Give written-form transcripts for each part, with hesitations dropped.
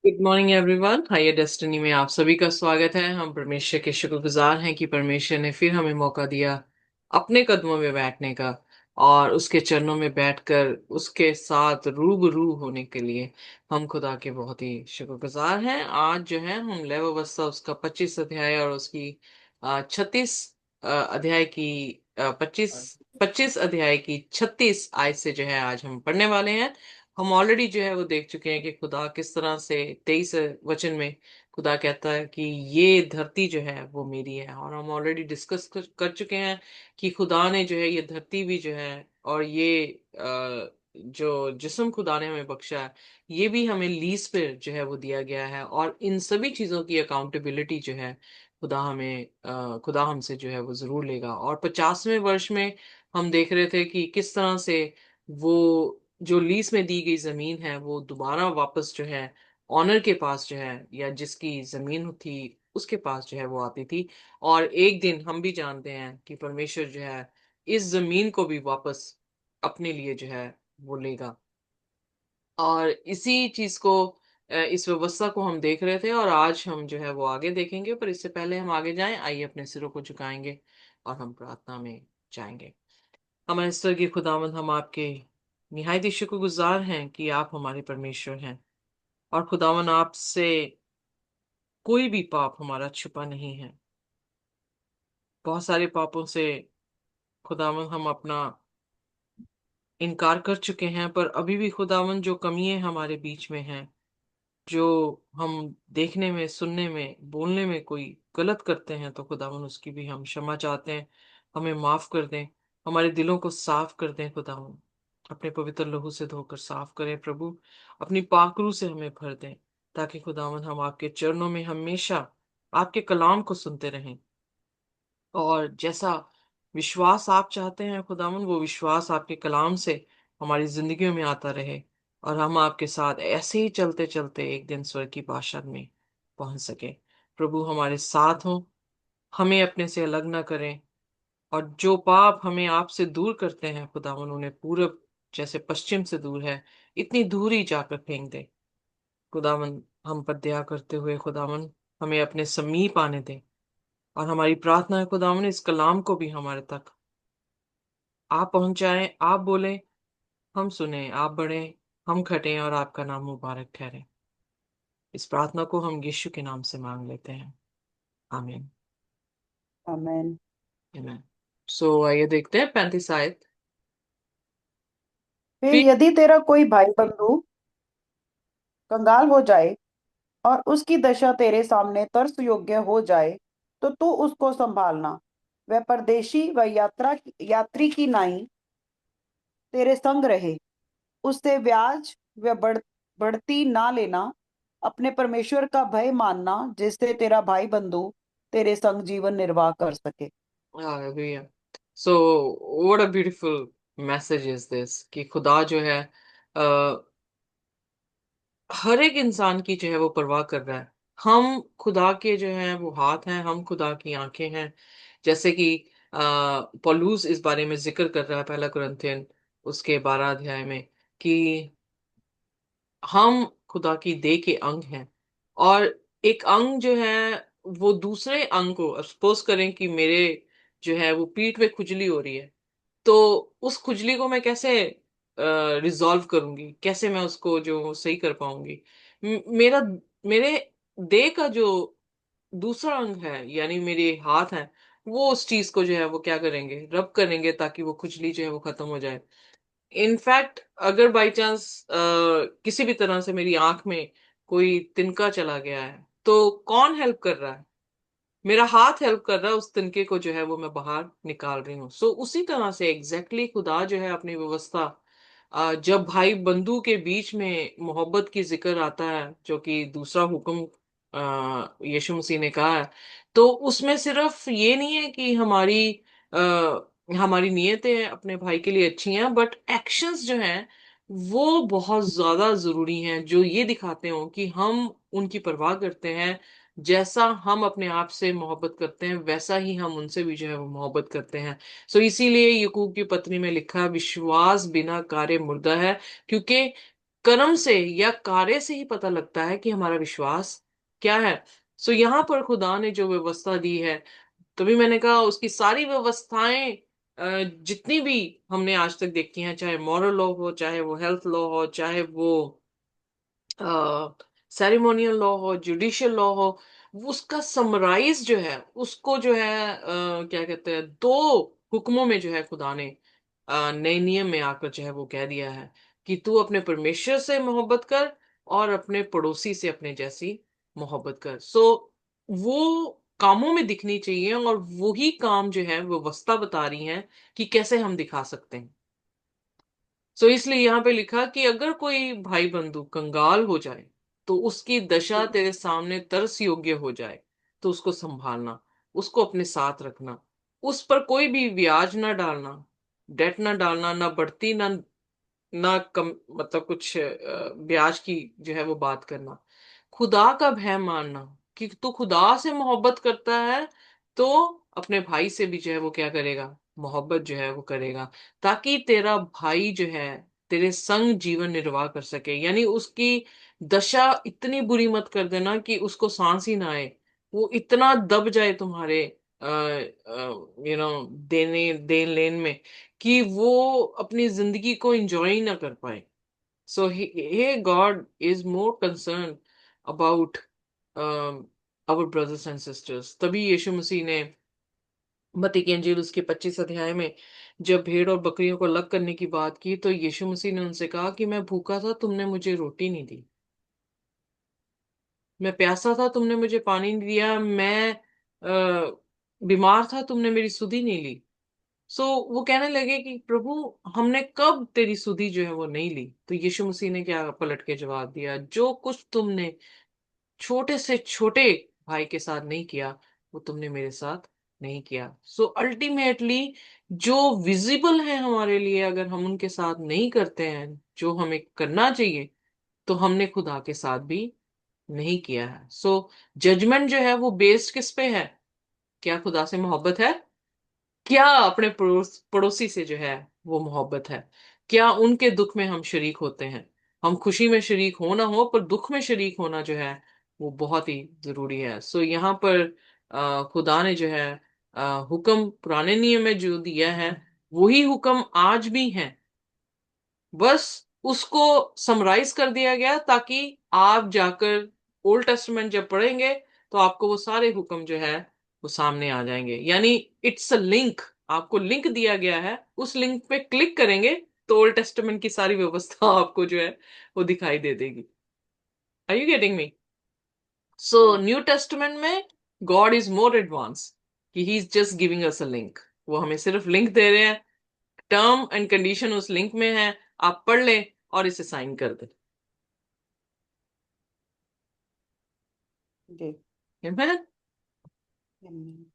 Good morning everyone. Higher Destiny में आप सभी का स्वागत है। हम परमेश्वर के शुक्रगुजार हैं कि परमेश्वर ने फिर हमें मौका दिया अपने कदमों में बैठने का और उसके चरणों में बैठकर उसके साथ रूबरू होने के लिए हम खुदा के बहुत ही शुक्रगुजार हैं। आज जो है हम लेव अवस्था उसका 25 अध्याय और उसकी 36 अध्याय की 25 अध्याय की 36 आयत से जो है आज हम पढ़ने वाले हैं। हम ऑलरेडी जो है वो देख चुके हैं कि खुदा किस तरह से 23 वचन में खुदा कहता है कि ये धरती जो है वो मेरी है। और हम ऑलरेडी डिस्कस कर चुके हैं कि खुदा ने जो है ये धरती भी जो है और ये जो जिस्म खुदा ने हमें बख्शा है ये भी हमें लीज पे जो है वो दिया गया है। और इन सभी चीजों की अकाउंटेबिलिटी जो है खुदा हमसे जो है वो जरूर लेगा। और 50वें वर्ष में हम देख रहे थे कि किस तरह से वो जो लीज में दी गई जमीन है वो दोबारा वापस जो है ऑनर के पास जो है या जिसकी जमीन थी उसके पास जो है वो आती थी। और एक दिन हम भी जानते हैं कि परमेश्वर जो है इस जमीन को भी वापस अपने लिए जो है वो लेगा। और इसी चीज को इस व्यवस्था को हम देख रहे थे और आज हम जो है वो आगे देखेंगे। पर इससे पहले हम आगे जाएं, आइए अपने सिरों को झुकाएंगे और हम प्रार्थना में जाएंगे। हमारे स्वर्गीय खुदावंद, हम आपके निहायत ही शुक्रगुजार हैं कि आप हमारे परमेश्वर हैं। और खुदावन, आपसे कोई भी पाप हमारा छुपा नहीं है। बहुत सारे पापों से खुदावन हम अपना इनकार कर चुके हैं, पर अभी भी खुदावन जो कमियां हमारे बीच में हैं, जो हम देखने में, सुनने में, बोलने में कोई गलत करते हैं, तो खुदावन उसकी भी हम क्षमा चाहते हैं। हमें माफ कर दें, हमारे दिलों को साफ कर दें खुदावन। अपने पवित्र लहू से धोकर साफ करें प्रभु। अपनी पाकरू से हमें भर दें, ताकि खुदावन हम आपके चरणों में हमेशा आपके कलाम को सुनते रहें। और जैसा विश्वास आप चाहते हैं खुदावन, वो विश्वास आपके कलाम से हमारी जिंदगियों में आता रहे। और हम आपके साथ ऐसे ही चलते चलते एक दिन स्वर्ग की बादशाह में पहुंच सके। प्रभु हमारे साथ हो, हमें अपने से अलग ना करें। और जो पाप हमें आपसे दूर करते हैं खुदावन, उन्हें पूरब जैसे पश्चिम से दूर है इतनी दूर ही जाकर फेंक दे। खुदावन, हम पर दया करते हुए खुदावन हमें अपने समीप आने दें। और हमारी प्रार्थना है खुदावन, इस कलाम को भी हमारे तक आप पहुंचाएं। आप बोले, हम सुने, आप बढ़े, हम खटें और आपका नाम मुबारक ठहरे। इस प्रार्थना को हम यीशु के नाम से मांग लेते हैं। आमीन। आमेन। आमीन। सो आइए देखते हैं 35 आयत। फिर फिर यदि तेरा कोई भाई बंधु कंगाल हो जाए और उसकी दशा तेरे सामने तरस योग्य हो जाए, तो तू उसको संभालना। वह परदेशी व यात्री की नाई तेरे संग रहे। उससे ब्याज व बढ़ती ना लेना। अपने परमेश्वर का भय मानना, जिससे तेरा भाई बंधु तेरे संग जीवन निर्वाह कर सके। Hallelujah. So what a beautiful message is this कि खुदा जो है हर एक इंसान की जो है वो परवाह कर रहा है। हम खुदा के जो है वो हाथ हैं, हम खुदा की आंखें हैं। जैसे कि पौलुस इस बारे में जिक्र कर रहा है पहला कुरिन्थियन उसके 12 अध्याय में कि हम खुदा की देह के अंग हैं। और एक अंग जो है वो दूसरे अंग को, सपोज करें कि मेरे जो है वो पीठ में खुजली हो रही है, तो उस खुजली को मैं कैसे रिजॉल्व करूंगी, कैसे मैं उसको जो सही कर पाऊंगी। मेरा मेरे देह का जो दूसरा अंग है यानी मेरे हाथ हैं, वो उस चीज को जो है वो क्या करेंगे, रब करेंगे ताकि वो खुजली जो है वो खत्म हो जाए। इनफैक्ट अगर बाई चांस किसी भी तरह से मेरी आंख में कोई तिनका चला गया है, तो कौन हेल्प कर रहा है? मेरा हाथ हेल्प कर रहा है, उस तिनके को जो है वो मैं बाहर निकाल रही हूँ। सो उसी तरह से एग्जैक्टली खुदा जो है अपनी व्यवस्था, जब भाई बंधु के बीच में मोहब्बत की जिक्र आता है जो कि दूसरा हुक्म यीशु मसीह ने कहा है, तो उसमें सिर्फ ये नहीं है कि हमारी नीयतें अपने भाई के लिए अच्छी हैं, बट एक्शंस जो हैं वो बहुत ज्यादा जरूरी हैं, जो ये दिखाते हो कि हम उनकी परवाह करते हैं। जैसा हम अपने आप से मोहब्बत करते हैं वैसा ही हम उनसे भी जो है वो मोहब्बत करते हैं। सो इसीलिए याकूब की पत्री में लिखा, विश्वास बिना कार्य मुर्दा है। क्योंकि कर्म से या कार्य से ही पता लगता है कि हमारा विश्वास क्या है। सो यहाँ पर खुदा ने जो व्यवस्था दी है, तभी मैंने कहा उसकी सारी व्यवस्थाएं जितनी भी हमने आज तक देखी हैं, चाहे मॉरल लॉ हो, चाहे वो हेल्थ लॉ हो, चाहे वो सेरेमोनियल लॉ हो, जुडिशियल लॉ हो, वो उसका समराइज जो है, उसको जो है क्या कहते हैं, दो हुक्मों में जो है खुदा ने नए नियम में आकर जो है वो कह दिया है कि तू अपने परमेश्वर से मोहब्बत कर और अपने पड़ोसी से अपने जैसी मोहब्बत कर। सो वो कामों में दिखनी चाहिए, और वही काम जो है व्यवस्था बता रही है कि कैसे हम दिखा सकते हैं। सो इसलिए यहाँ पे लिखा कि अगर कोई भाई बंधु कंगाल हो जाए, तो उसकी दशा तेरे सामने तरस योग्य हो जाए, तो उसको संभालना, उसको अपने साथ रखना, उस पर कोई भी ब्याज ना डालना, डेट ना डालना, ना बढ़ती ना कम, मतलब कुछ ब्याज की जो है वो बात करना, खुदा का भय मानना कि तू खुदा से मोहब्बत करता है, तो अपने भाई से भी जो है वो क्या करेगा, मोहब्बत जो है वो करेगा, ताकि तेरा भाई जो है तेरे संग जीवन निर्वाह कर सके। यानी उसकी दशा इतनी बुरी मत कर देना कि उसको सांस ही ना आए, वो इतना दब जाए तुम्हारे देने देन लेन में, कि वो अपनी जिंदगी को एंजॉय ही ना कर पाए। So he God is more concern about our brothers and sisters. तभी यीशु मसीह ने मत्ती की इंजील उसके 25 अध्याय में जब भेड़ और बकरियों को अलग करने की बात की, तो यीशु मसीह ने उनसे कहा कि मैं भूखा था, तुमने मुझे रोटी नहीं दी, मैं प्यासा था, तुमने मुझे पानी नहीं दिया, मैं बीमार था, तुमने मेरी सुधि नहीं ली। सो वो कहने लगे कि प्रभु, हमने कब तेरी सुधि जो है वो नहीं ली। तो यीशु मसीह ने क्या पलट के जवाब दिया, जो कुछ तुमने छोटे से छोटे भाई के साथ नहीं किया, वो तुमने मेरे साथ नहीं किया। सो अल्टीमेटली जो विजिबल है हमारे लिए, अगर हम उनके साथ नहीं करते हैं जो हमें करना चाहिए, तो हमने खुदा के साथ भी नहीं किया है। सो जजमेंट जो है वो बेस्ड किस पे है, क्या खुदा से मोहब्बत है, क्या अपने पड़ोसी से जो है वो मोहब्बत है, क्या उनके दुख में हम शरीक होते हैं। हम खुशी में शरीक हो ना हो, पर दुख में शरीक होना जो है वो बहुत ही जरूरी है। सो यहाँ पर खुदा ने जो है हुक्म पुराने नियम में जो दिया है, वही हुक्म आज भी है, बस उसको समराइज कर दिया गया, ताकि आप जाकर ओल्ड टेस्टमेंट जब पढ़ेंगे, तो आपको वो सारे हुक्म जो है वो सामने आ जाएंगे। यानी इट्स अ लिंक, आपको लिंक दिया गया है, उस लिंक पे क्लिक करेंगे तो ओल्ड टेस्टमेंट की सारी व्यवस्था आपको जो है वो दिखाई दे देगी। Are you getting me? So New Testament में गॉड इज मोर एडवांस, कि he is just giving us a link. वो हमें सिर्फ लिंक दे रहे हैं, टर्म एंड कंडीशन उस लिंक में है, आप पढ़ लें और इसे साइन कर दें। जी। Amen? हम्म।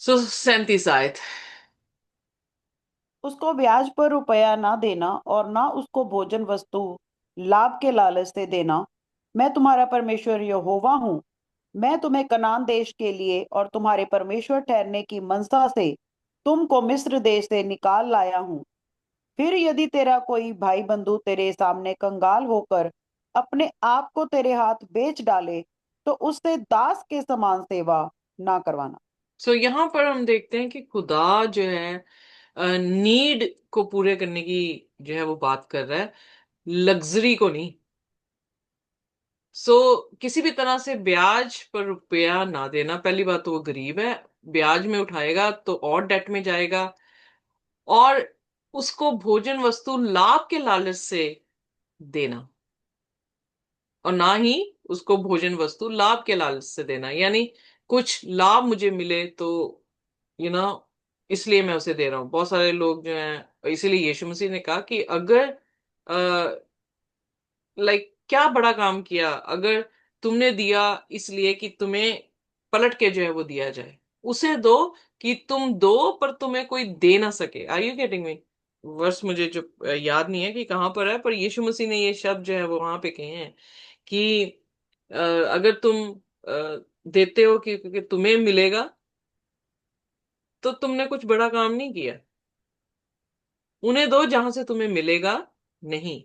सो 37 आयत। उसको ब्याज पर रुपया ना देना और ना उसको भोजन वस्तु लाभ के लालच से देना। मैं तुम्हारा परमेश्वर यहोवा हूँ। मैं तुम्हें कनान देश के लिए और तुम्हारे परमेश्वर ठहरने की मनसा से तुमको मिस्र देश से निकाल लाया हूँ। फिर यदि तेरा कोई भाई बंधु तेरे सामने कंगाल होकर अपने आप को तेरे हाथ बेच डाले, तो उससे दास के समान सेवा ना करवाना। सो यहाँ पर हम देखते हैं कि खुदा जो है नीड को पूरे करने की जो है वो बात कर रहा है, लग्जरी को नहीं। सो किसी भी तरह से ब्याज पर रुपया ना देना, पहली बात तो वो गरीब है, ब्याज में उठाएगा तो और डेट में जाएगा, और उसको भोजन वस्तु लाभ के लालच से देना, और ना ही उसको भोजन वस्तु लाभ के लालच से देना। यानी कुछ लाभ मुझे मिले तो यू नो इसलिए मैं उसे दे रहा हूँ। बहुत सारे लोग जो हैं, इसीलिए यीशु मसीह ने कहा कि अगर लाइक क्या बड़ा काम किया, अगर तुमने दिया इसलिए कि तुम्हें पलट के जो है वो दिया जाए, उसे दो कि तुम दो पर तुम्हें कोई दे ना सके। Are you getting me? Verse मुझे जो याद नहीं है कि कहाँ पर है, पर यीशु मसीह ने ये शब्द जो है वो वहां पे कहे हैं कि अगर तुम देते हो कि क्योंकि तुम्हें मिलेगा, तो तुमने कुछ बड़ा काम नहीं किया। उन्हें दो जहां से तुम्हें मिलेगा नहीं।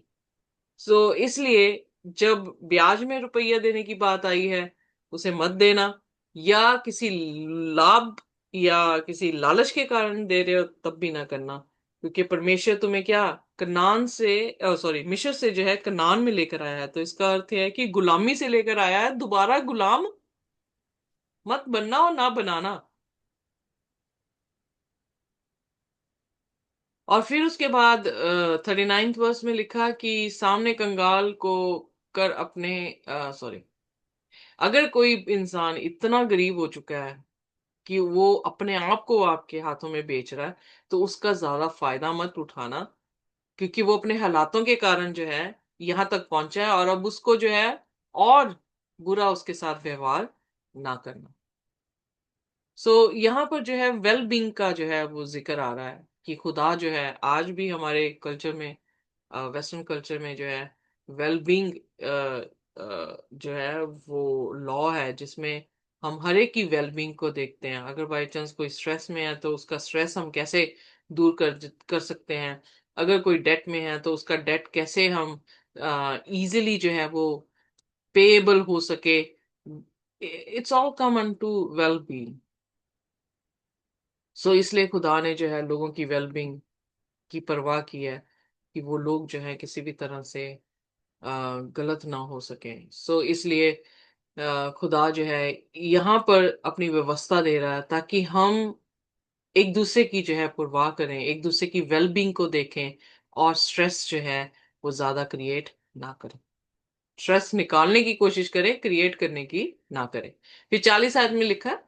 सो इसलिए जब ब्याज में रुपया देने की बात आई है, उसे मत देना, या किसी लाभ या किसी लालच के कारण दे रहे हो तब भी ना करना, क्योंकि परमेश्वर तुम्हें क्या, कनान से, सॉरी, मिस्र से जो है कनान में लेकर आया है, तो इसका अर्थ है कि गुलामी से लेकर आया है, दोबारा गुलाम मत बनना और ना बनाना। और फिर उसके बाद 39th वर्स में लिखा कि सामने कंगाल को कर अपने, सॉरी, अगर कोई इंसान इतना गरीब हो चुका है कि वो अपने आप को आपके हाथों में बेच रहा है, तो उसका ज्यादा फायदा मत उठाना, क्योंकि वो अपने हालातों के कारण जो है यहां तक पहुंचा है, और अब उसको जो है और बुरा उसके साथ व्यवहार ना करना। सो यहाँ पर जो है वेल बींग का जो है वो जिक्र आ रहा है कि खुदा जो है आज भी हमारे कल्चर में, वेस्टर्न कल्चर में जो है वेल बींग जो है वो लॉ है, जिसमें हम हर एक की वेल बींग को देखते हैं। अगर बाई चांस कोई स्ट्रेस में है तो उसका स्ट्रेस हम कैसे दूर कर कर सकते हैं, अगर कोई डेट में है तो उसका डेट कैसे हम इजीली जो है वो पेएबल हो सके। It's all come unto well being. So इसलिए खुदा ने जो है लोगों की वेलबींग की परवाह की है कि वो लोग जो है किसी भी तरह से गलत ना हो सके। सो इसलिए खुदा जो है यहाँ पर अपनी व्यवस्था दे रहा है ताकि हम एक दूसरे की जो है परवाह करें, एक दूसरे की वेलबींग को देखें, और स्ट्रेस जो है वो ज्यादा क्रिएट ना करें, स्ट्रेस निकालने की कोशिश करें, क्रिएट करने की ना करें। फिर 40 आयत में लिखा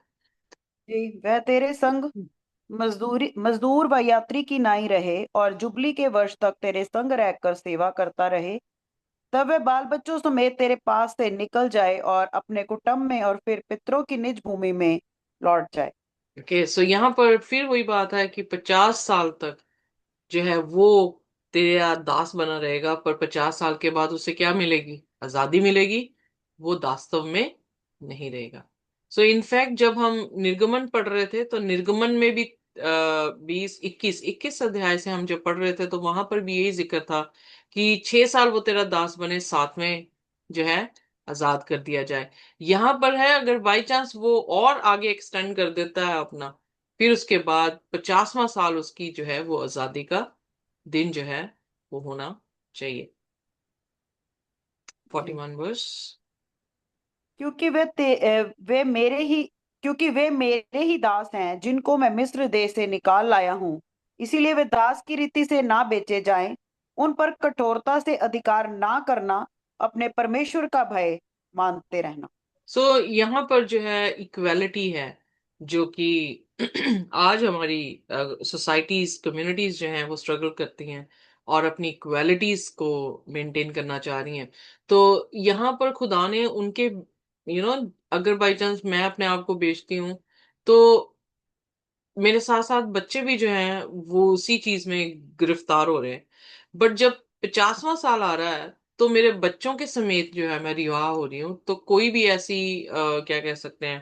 जी, वह तेरे संग है मजदूर व यात्री की नाई रहे और जुबली के वर्ष तक तेरे संग रहकर सेवा करता रहे। तब वह बाल बच्चों समेत तेरे पास से निकल जाए और अपने कुटुंब में और फिर पितरों की निज भूमि में लौट जाए। ओके। सो यहाँ पर फिर वही बात है कि 50 साल तक जो है वो तेरा दास बना रहेगा, पर 50 साल के बाद उसे क्या मिलेगी, आजादी मिलेगी, वो वास्तव में नहीं रहेगा। सो इनफैक्ट जब हम निर्गमन पढ़ रहे थे तो निर्गमन में भी 20 21 अध्याय से हम जब पढ़ रहे थे तो वहां पर भी यही जिक्र था कि 6 साल वो तेरा दास बने, साथ में जो है आजाद कर दिया जाए। यहां पर है अगर बाई चांस वो और आगे एक्सटेंड कर देता है अपना, फिर उसके बाद 50वां साल उसकी जो है वो आजादी का दिन जो है वो होना चाहिए। फोर्टी जी, वन वर्स क्योंकि वे मेरे ही क्योंकि वे मेरे ही दास हैं जिनको मैं मिस्र देश से निकाल लाया हूँ। इसीलिए वे दास की रीति से ना बेचे जाएं। उन पर कठोरता से अधिकार ना करना, अपने परमेश्वर का भय मानते रहना। सो यहाँ पर जो है इक्वेलिटी है, जो कि आज हमारी सोसाइटीज, कम्युनिटीज जो हैं वो स्ट्रगल करती हैं और अपनी इक्वेलिटीज को मेंटेन करना चाह रही हैं। तो यहाँ पर खुदा ने उनके, अगर बाई चांस मैं अपने आप को बेचती हूँ, तो मेरे साथ साथ बच्चे भी जो हैं वो उसी चीज में गिरफ्तार हो रहे हैं। बट जब 50वां साल आ रहा है तो मेरे बच्चों के समेत जो है मैं रिहा हो रही हूँ, तो कोई भी ऐसी क्या कह सकते हैं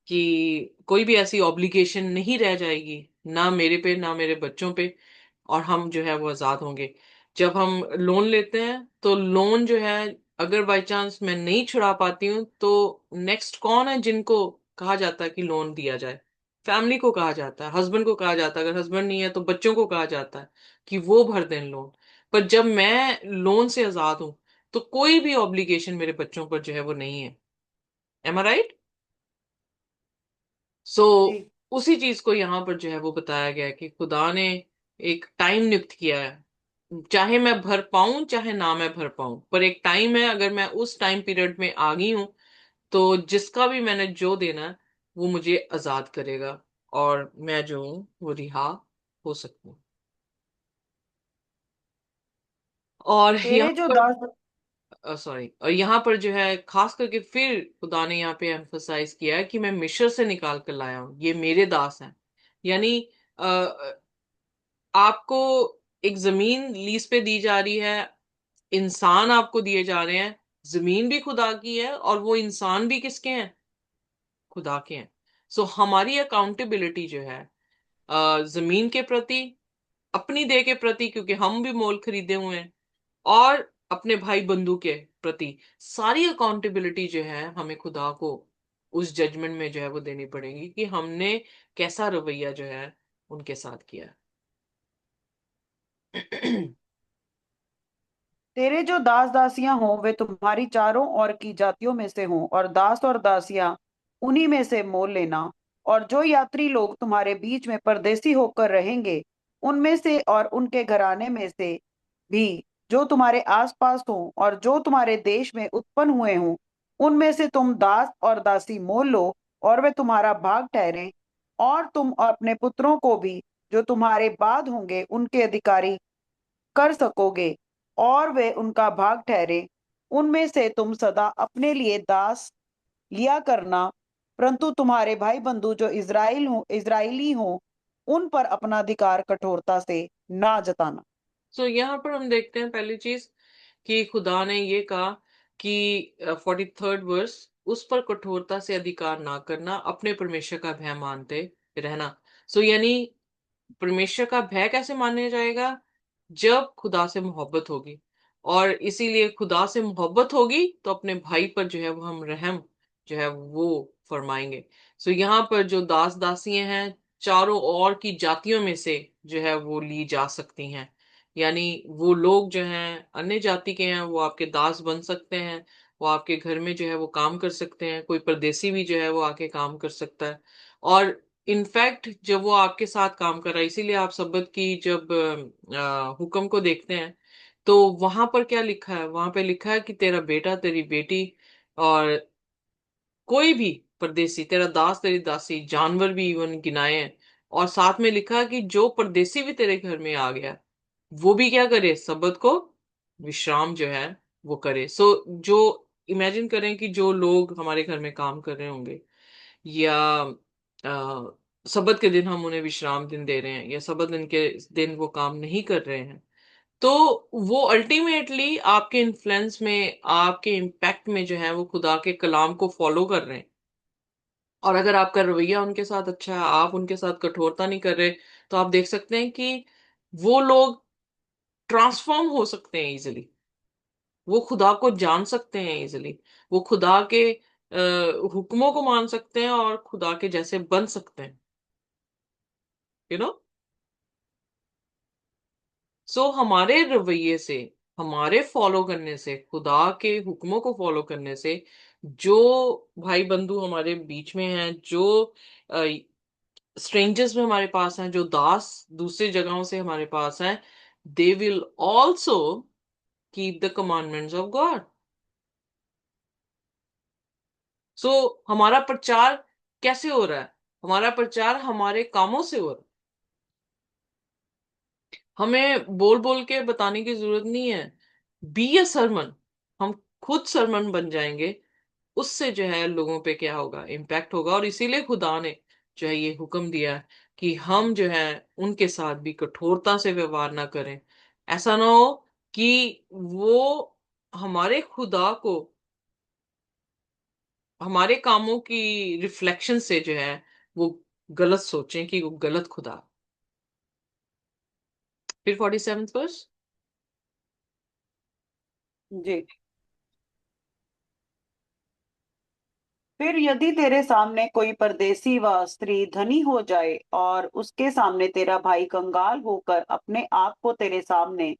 कि कोई भी ऐसी ऑब्लिगेशन नहीं रह जाएगी, ना मेरे पे ना मेरे बच्चों पे, और हम जो है वो आजाद होंगे। जब हम लोन लेते हैं तो लोन जो है अगर बाई चांस मैं नहीं छुड़ा पाती हूँ तो नेक्स्ट कौन है जिनको कहा जाता है कि लोन दिया जाए? फैमिली को कहा जाता है, हस्बैंड को कहा जाता है, अगर हस्बैंड नहीं है तो बच्चों को कहा जाता है कि वो भर दें लोन। पर जब मैं लोन से आजाद हूं तो कोई भी ऑब्लिगेशन मेरे बच्चों पर जो है वो नहीं है। एम आई राइट? सो जी, उसी चीज को यहाँ पर जो है वो बताया गया है कि खुदा ने एक टाइम नियुक्त किया है, चाहे मैं भर पाऊं चाहे ना मैं भर पाऊं, पर एक टाइम है, अगर मैं उस टाइम पीरियड में आ गई हूं तो जिसका भी मैंने जो देना है वो मुझे आजाद करेगा, और मैं जो हूं वो रिहा हो सकती हूँ। और तेरे यहाँ जो पर, दास सॉरी, और यहाँ पर जो है खास करके फिर खुदा ने यहाँ पे एम्फसाइज किया है कि मैं मिस्र से निकाल कर लाया हूँ, ये मेरे दास हैं। यानी आपको एक जमीन लीज पे दी जा रही है, इंसान आपको दिए जा रहे हैं, जमीन भी खुदा की है और वो इंसान भी किसके हैं, खुदा के हैं। सो हमारी अकाउंटेबिलिटी जो है जमीन के प्रति, अपनी देह के प्रति, क्योंकि हम भी मोल खरीदे हुए हैं, और अपने भाई बंधु के प्रति सारी अकाउंटेबिलिटी जो है हमें खुदा को उस जजमेंट में जो है वो देनी पड़ेगी कि हमने कैसा रवैया जो है उनके साथ किया। तेरे जो दास दासियां हों वे तुम्हारी चारों ओर की जातियों में से हों, और दास और दासियां उन्हीं में से मोल लेना। और जो यात्री लोग तुम्हारे बीच में परदेसी होकर रहेंगे, उनमें से और उनके घराने में से भी जो तुम्हारे आसपास हों और जो तुम्हारे देश में उत्पन्न हुए हों, उनमें से तुम दास और दासी मोल लो, और वे तुम्हारा भाग ठहरें। और तुम अपने पुत्रों को भी जो तुम्हारे बाद होंगे उनके अधिकारी कर सकोगे, और वे उनका भाग ठहरे। उनमें से तुम सदा अपने लिए दास लिया करना, परंतु तुम्हारे भाई बंधु जो इजरायली हो, उन पर अपना अधिकार कठोरता से ना जताना। सो यहाँ पर हम देखते हैं पहली चीज कि खुदा ने ये कहा कि 43rd वर्स, उस पर कठोरता से अधिकार ना करना, अपने परमेश्वर का भय मानते रहना। सो यानी परमेश्वर का भय कैसे माना जाएगा? जब खुदा से मोहब्बत होगी, और इसीलिए खुदा से मोहब्बत होगी तो अपने भाई पर जो है वो हम रहम जो है वो फरमाएंगे। सो यहाँ पर जो दास दासियां हैं, चारों ओर की जातियों में से जो है वो ली जा सकती हैं। यानी वो लोग जो हैं अन्य जाति के हैं, वो आपके दास बन सकते हैं, वो आपके घर में जो है वो काम कर सकते हैं, कोई परदेसी भी जो है वो आके काम कर सकता है। और इनफैक्ट जब वो आपके साथ काम कर रहा है, इसीलिए आप सब्बत की जब हुक्म को देखते हैं तो वहां पर क्या लिखा है? वहां पे लिखा है कि तेरा बेटा, तेरी बेटी, और कोई भी परदेसी, तेरा दास, तेरी दासी, जानवर भी इवन गिनाए हैं। और साथ में लिखा है कि जो परदेसी भी तेरे घर में आ गया, वो भी क्या करे? सब्बत को विश्राम जो है वो करे। सो जो इमेजिन करें कि जो लोग हमारे घर में काम कर रहे होंगे, या सब्बत के दिन हम उन्हें विश्राम दिन दे रहे हैं, या सब्बत दिन के दिन वो काम नहीं कर रहे हैं, तो वो अल्टीमेटली आपके इन्फ्लुएंस में, आपके इम्पैक्ट में जो है वो खुदा के कलाम को फॉलो कर रहे हैं। और अगर आपका रवैया उनके साथ अच्छा है, आप उनके साथ कठोरता नहीं कर रहे, तो आप देख सकते हैं कि वो लोग ट्रांसफॉर्म हो सकते हैं इजिली, वो खुदा को जान सकते हैं इजिली, वो खुदा के हुक्मों को मान सकते हैं और खुदा के जैसे बन सकते हैं। यू नो, सो हमारे रवैये से, हमारे फॉलो करने से, खुदा के हुक्मों को फॉलो करने से, जो भाई बंधु हमारे बीच में हैं, जो स्ट्रेंजर्स में हमारे पास हैं, जो दास दूसरी जगहों से हमारे पास हैं, they will also keep the commandments of God. So हमारा प्रचार कैसे हो रहा है? हमारा प्रचार हमारे कामों से हो रहा है। हमें बोल बोल के बताने की जरूरत नहीं है। बी ए सरमन, हम खुद सरमन बन जाएंगे। उससे जो है लोगों पे क्या होगा? इम्पैक्ट होगा। और इसीलिए खुदा ने जो है ये हुक्म दिया है कि हम जो है उनके साथ भी कठोरता से व्यवहार ना करें। ऐसा ना हो कि वो हमारे खुदा को हमारे कामों की रिफ्लेक्शन से जो है वो गलत सोचें कि वो गलत खुदा। फिर 47th वर्स। जी। फिर यदि तेरे सामने कोई परदेसी व स्त्री धनी हो जाए, और उसके सामने तेरा भाई कंगाल होकर अपने आप को तेरे सामने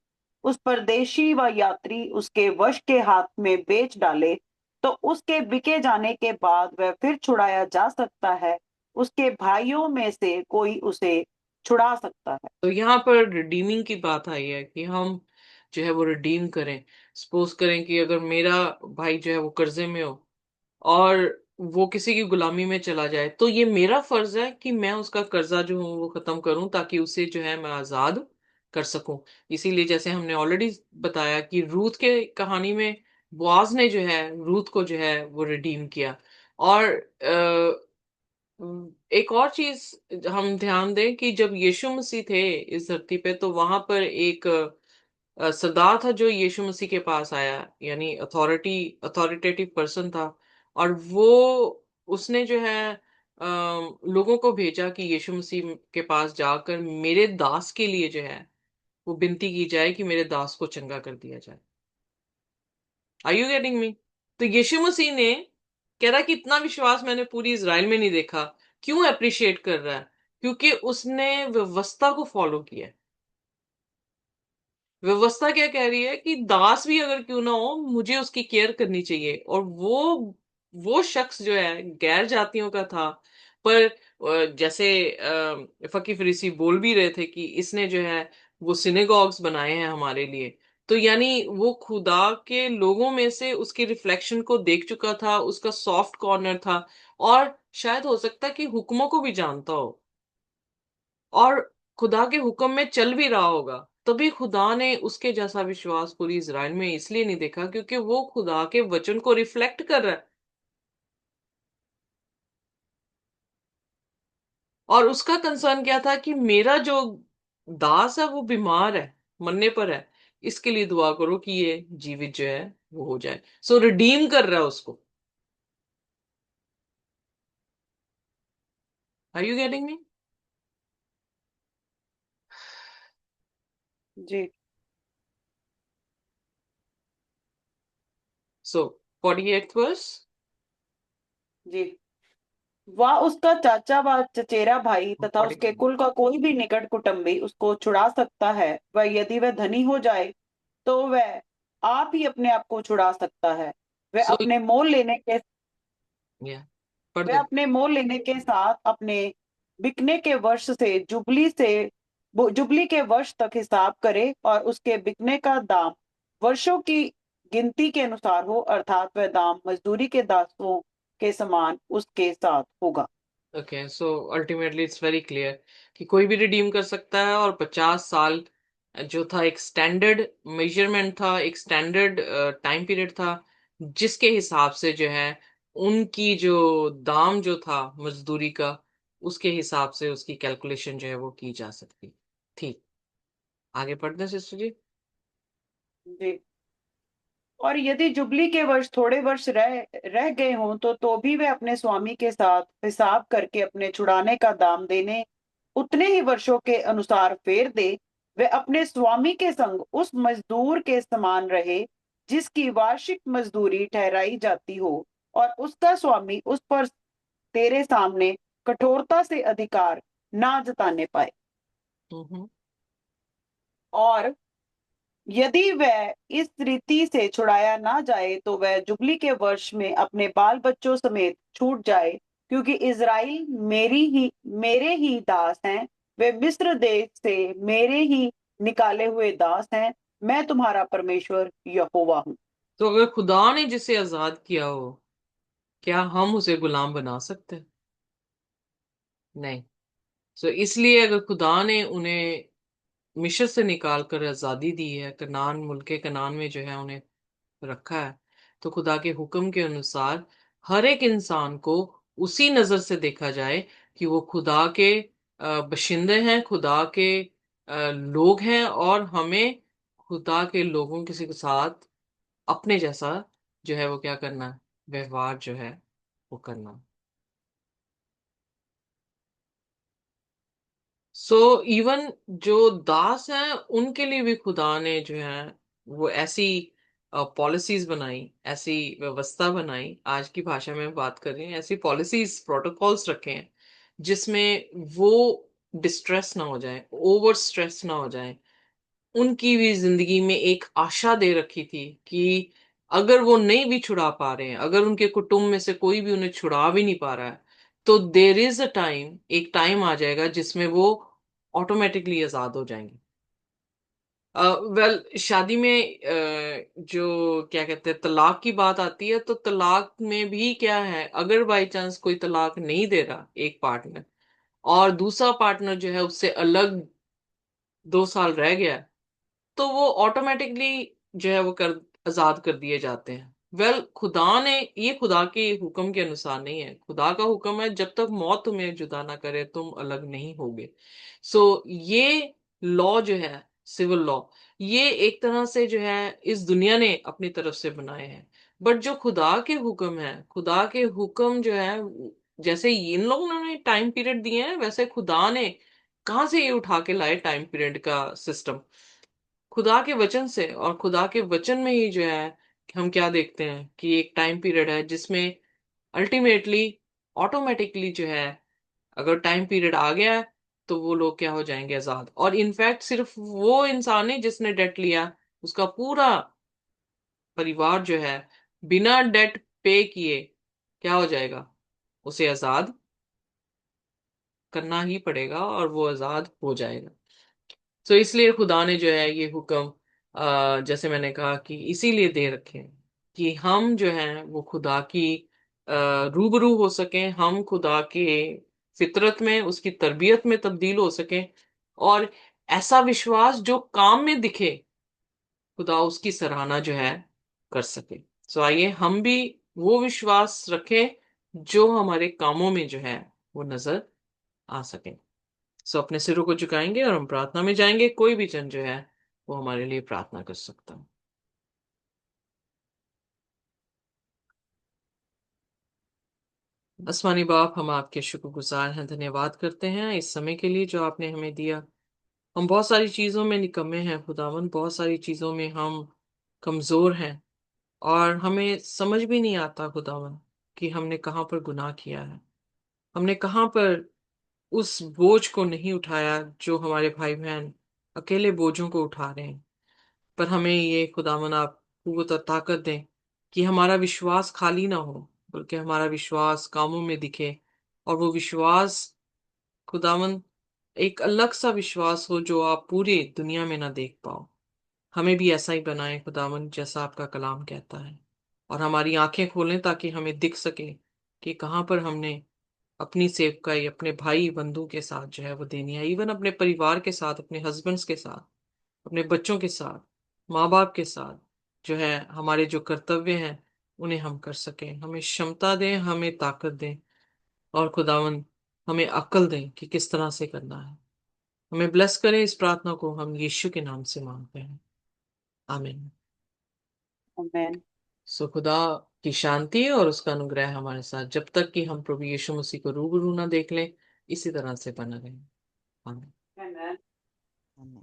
उस परदेशी व यात्री उसके वश के हाथ में बेच डाले, तो उसके बिके जाने के बाद वह फिर छुड़ाया जा सकता है। उसके भाइयों में से कोई उसे छुड़ा सकता है। तो यहाँ पर रिडीमिंग की बात आई है कि हम जो है वो रिडीम करें। सपोज करें कि अगर मेरा भाई जो है वो कर्जे में हो और वो किसी की गुलामी में चला जाए, तो ये मेरा फर्ज है कि मैं उसका कर्जा जो हूँ वो खत्म करूं, ताकि उसे जो है मैं आजाद कर सकूं। इसीलिए जैसे हमने ऑलरेडी बताया कि रूथ के कहानी में बोआज ने जो है रूथ को जो है वो रिडीम किया। और एक और चीज हम ध्यान दें कि जब यीशु मसीह थे इस धरती पे, तो वहां पर एक सरदार था जो यीशु मसीह के पास आया, यानी अथॉरिटेटिव पर्सन था। और वो उसने जो है लोगों को भेजा कि यीशु मसीह के पास जाकर मेरे दास के लिए जो है वो विनती की जाए कि मेरे दास को चंगा कर दिया जाए। Are you getting me? तो यीशु मसीह ने कह रहा कि इतना विश्वास मैंने पूरी इज़राइल में नहीं देखा। क्यों अप्रिशिएट कर रहा है? क्योंकि उसने व्यवस्था को फॉलो किया है। व्यवस्था क्या कह रही है कि दास भी अगर क्यों ना हो, मुझे उसकी केयर करनी चाहिए। और वो शख्स जो है गैर जातियों का था, पर जैसे फकी फरीसी बोल भी रहे थे कि इसने जो है वो सिनेगॉग्स बनाए हैं हमारे लिए। तो यानी वो खुदा के लोगों में से उसके रिफ्लेक्शन को देख चुका था, उसका सॉफ्ट कॉर्नर था, और शायद हो सकता है कि हुक्मों को भी जानता हो, और खुदा के हुक्म में चल भी रहा होगा। तभी खुदा ने उसके जैसा विश्वास पूरी इज़राइल में इसलिए नहीं देखा क्योंकि वो खुदा के वचन को रिफ्लेक्ट कर रहा है। और उसका कंसर्न क्या था कि मेरा जो दास है वो बीमार है, मरने पर है, इसके लिए दुआ करो कि ये जीवित जो है वो हो जाए। सो रिडीम कर रहा है उसको। Are you getting me? जी। So 48th verse. जी। वह उसका चाचा व चचेरा भाई तथा उसके 40। कुल का कोई भी निकट कुटुंबी उसको छुड़ा सकता है। वह यदि वह धनी हो जाए तो वह आप ही अपने आप को छुड़ा सकता है। वह सो अपने मोल लेने के या वह फर्दर। अपने मोल लेने के साथ अपने बिकने के वर्ष से जुबली के वर्ष तक हिसाब करे और उसके बिकने का दाम वर्षों की गिनती के अनुसार हो, अर्थात वह दाम मजदूरी के दासों के समान उसके साथ होगा। Okay, so ultimately it's very clear कि कोई भी रिडीम कर सकता है। और 50 साल जो था एक स्टैंडर्ड मेजरमेंट था, एक स्टैंडर्ड टाइम पीरियड था, जिसके हिसाब से जो है उनकी जो दाम जो था मजदूरी का, उसके हिसाब से उसकी कैलकुलेशन जो है वो की जा सकती थी। आगे पढ़ते हैं सिस्टर जी। जी। और यदि जुबली के वर्ष थोड़े वर्ष रह गए हों तो भी वे अपने स्वामी के साथ हिसाब करके अपने छुड़ाने का दाम देने उतने ही वर्षों के अनुसार फेर दे। वे अपने स्वामी के संग उस मजदूर के समान रहे जिसकी वार्षिक मजदूरी ठहराई जाती हो, और उसका स्वामी उस पर तेरे सामने कठोरता से अधिकार ना जताने पाए। हम्म। और यदि वह इस रीति से छुड़ाया ना जाए तो वह जुबली के वर्ष में अपने बाल बच्चों समेत छूट जाए, क्योंकि इज़राइल मेरे ही दास हैं। वे मिस्र देश से मेरे ही निकाले हुए दास हैं। मैं तुम्हारा परमेश्वर यहोवा हूँ। तो अगर खुदा ने जिसे आजाद किया हो, क्या हम उसे गुलाम बना सकते हैं? नहीं। सो इसलिए अगर खुदा ने उन्हें मिस्र से निकाल कर आजादी दी है, कनान मुल्के कनान में जो है उन्हें रखा है, तो खुदा के हुक्म के अनुसार हर एक इंसान को उसी नजर से देखा जाए कि वो खुदा के बशिंदे हैं, खुदा के लोग हैं, और हमें खुदा के लोगों किसी के साथ अपने जैसा जो है वो क्या करना है, व्यवहार जो है वो करना। सो इवन जो दास हैं उनके लिए भी खुदा ने जो है वो ऐसी पॉलिसीज बनाई, ऐसी व्यवस्था बनाई, आज की भाषा में बात कर रही हैं, ऐसी पॉलिसीज प्रोटोकॉल्स रखे हैं जिसमें वो डिस्ट्रेस ना हो जाए, ओवर स्ट्रेस ना हो जाए। उनकी भी जिंदगी में एक आशा दे रखी थी कि अगर वो नहीं भी छुड़ा पा रहे हैं, अगर उनके कुटुंब में से कोई भी उन्हें छुड़ा भी नहीं पा रहा है, तो देर इज अ टाइम, एक टाइम आ जाएगा जिसमें वो ऑटोमेटिकली आजाद हो जाएंगे। वेल, शादी में जो क्या कहते हैं तलाक की बात आती है, तो तलाक में भी क्या है, अगर बाई चांस कोई तलाक नहीं दे रहा एक पार्टनर, और दूसरा पार्टनर जो है उससे अलग 2 साल रह गया, तो वो ऑटोमेटिकली जो है वो कर आजाद कर दिए जाते हैं। वेल, खुदा ने, ये खुदा के हुक्म के अनुसार नहीं है। खुदा का हुक्म है जब तक मौत तुम्हें जुदा ना करे तुम अलग नहीं होगे। सो ये लॉ जो है, सिविल लॉ, ये एक तरह से जो है इस दुनिया ने अपनी तरफ से बनाए हैं। बट जो खुदा के हुक्म है, खुदा के हुक्म जो है, जैसे इन लोगों ने टाइम पीरियड दिए हैं, वैसे खुदा ने कहाँ से ये उठा के लाए टाइम पीरियड का सिस्टम? खुदा के वचन से। और खुदा के वचन में ही जो है हम क्या देखते हैं कि एक टाइम पीरियड है जिसमें अल्टीमेटली ऑटोमेटिकली जो है, अगर टाइम पीरियड आ गया है तो वो लोग क्या हो जाएंगे, आजाद। और इनफैक्ट सिर्फ वो इंसान ही जिसने डेट लिया, उसका पूरा परिवार जो है बिना डेट पे किए क्या हो जाएगा, उसे आजाद करना ही पड़ेगा और वो आजाद हो जाएगा। तो इसलिए खुदा ने जो है ये हुक्म, जैसे मैंने कहा कि इसीलिए दे रखे हैं कि हम जो हैं वो खुदा की रूबरू हो सकें, हम खुदा के फितरत में, उसकी तरबियत में तब्दील हो सकें, और ऐसा विश्वास जो काम में दिखे, खुदा उसकी सराहना जो है कर सके। सो आइए हम भी वो विश्वास रखें जो हमारे कामों में जो है वो नजर आ सके। सो अपने सिरों को झुकाएंगे और हम प्रार्थना में जाएंगे। कोई भी जन जो है वो हमारे लिए प्रार्थना कर सकता है। आसमानी बाप, हम आपके शुक्रगुजार हैं, धन्यवाद करते हैं इस समय के लिए जो आपने हमें दिया। हम बहुत सारी चीजों में निकम्मे हैं खुदावन, बहुत सारी चीजों में हम कमजोर हैं, और हमें समझ भी नहीं आता खुदावन कि हमने कहाँ पर गुनाह किया है, हमने कहाँ पर उस बोझ को नहीं उठाया जो हमारे भाई बहन अकेले बोझों को उठा रहे हैं। पर हमें ये खुदावन आप कुव्वत और ताकत दें कि हमारा विश्वास खाली ना हो, बल्कि हमारा विश्वास कामों में दिखे, और वो विश्वास खुदावन एक अलग सा विश्वास हो जो आप पूरी दुनिया में ना देख पाओ। हमें भी ऐसा ही बनाए खुदावन जैसा आपका कलाम कहता है, और हमारी आंखें खोलें ताकि हमें दिख सके कि कहाँ पर हमने अपनी सेवकाई अपने भाई बंधु के साथ जो है वो देनी है, इवन अपने परिवार के साथ, अपने हस्बैंड्स के साथ, अपने बच्चों के साथ, माँ बाप के साथ जो है हमारे जो कर्तव्य हैं उन्हें हम कर सकें। हमें क्षमता दें, हमें ताकत दें, और खुदावन हमें अक्ल दें कि किस तरह से करना है। हमें ब्लेस करें। इस प्रार्थना को हम यीशु के नाम से मांगते हैं, आमीन। आमेन। सो खुदा की शांति और उसका अनुग्रह हमारे साथ जब तक कि हम प्रभु यीशु मसीह को रूबरू ना देख लें, इसी तरह से बना रहे। आमीन।